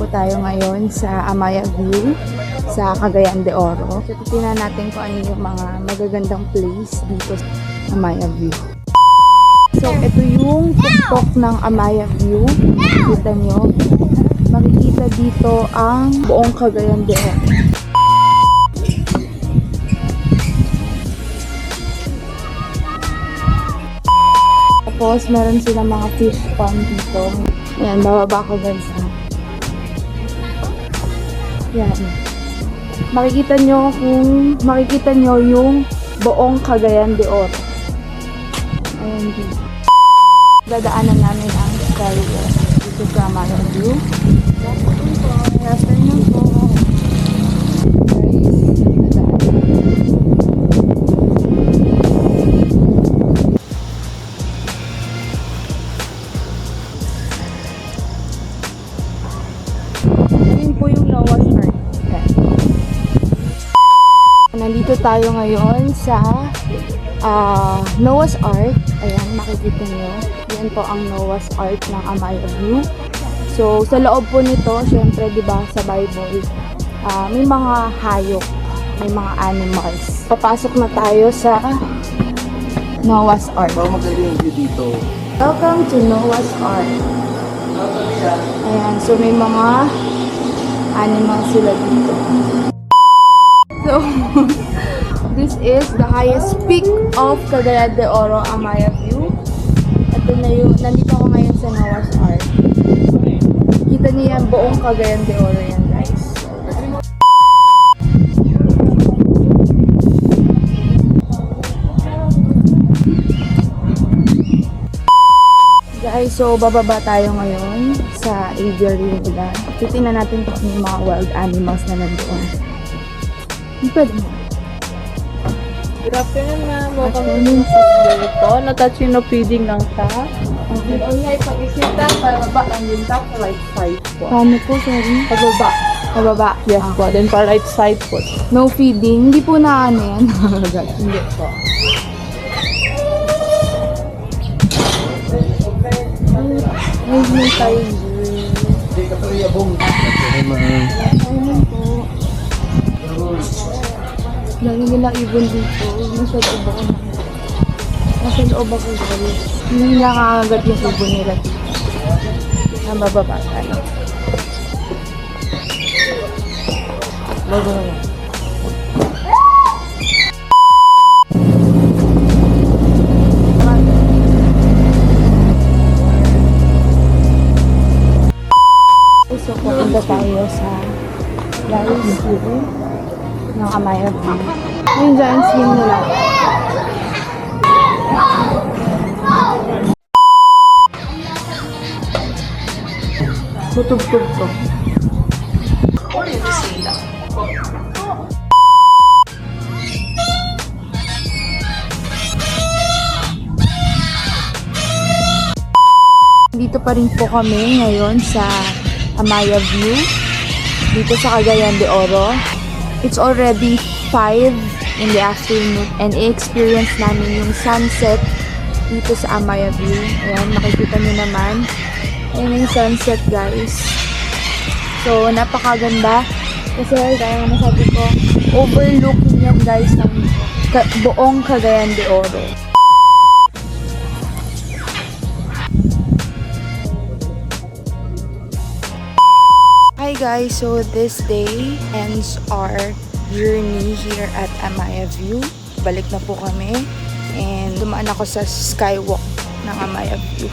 tayo ngayon sa Amaya View sa Cagayan de Oro. So, titignan natin kung ano yung mga magagandang place dito sa Amaya View. So, ito yung tuktok ng Amaya View. Makikita nyo. Makikita dito ang buong Cagayan de Oro. Tapos, meron silang mga fish pond dito. Ayan, bababa ko guys. Yan. Makikita nyo yung buong Cagayan de Oro. Ayan dito. Dadaanan namin ang skywalk dito sa Amaya View. Afternoon po. Ayun po yung Noah's Ark. Nandito tayo ngayon sa Noah's Ark. Ayan, makikita nyo. Yan po ang Noah's Ark ng Amaya View. So, sa loob po nito, syempre, di ba, sa Bible, may mga hayop, may mga animals. Papasok na tayo sa Noah's Ark. Magaling yung view dito. Welcome to Noah's Ark. Ayan, so may mga animals sila dito. So, this is the highest peak of Cagayan de Oro, Amaya View. Ito na yung, nandito ako ngayon sa Noah's Ark. Kita niyo yan, buong Cagayan de Oro yan, guys. Guys, so bababa tayo ngayon sa aviary nila. Titingnan natin kung may mga wild animals na nandoon. Pwede mo. Good afternoon, ma'am. Welcome to dito. Natachino feeding lang siya. Okay. Kung ngay pag-isita, pababa lang yung top, right side po. Paano po, sorry? Pababa. Pababa. Yes po. Then pa right side po. No feeding. Hindi po na ano yan. Hindi po. Ayun yung tayo. Hindi ka pala yabong. Ayun po. Lagi nilang ibon dito. Nasa loob ako. Nasa loob ako guys. Hindi nakakagat yung ibon nila dito. Ang bababa tayo. Bago na. So, pupunta tayo sa Giant Swing ng Amaya View. Yung Giant Swing nila. Tutugtog to. Dito pa rin po kami ngayon sa Amaya View dito sa Cagayan de Oro. It's already 5 in the afternoon and i-experience namin yung sunset dito sa Amaya View. Ayan, makikita nyo naman. Ayan yung sunset, guys. So, napakaganda. Kasi, kaya nga nasabi ko, overlooking yan, guys, ng buong Cagayan de Oro. Hi guys, so this day ends our journey here at Amaya View. Balik na po kami and dumaan ako sa skywalk ng Amaya View.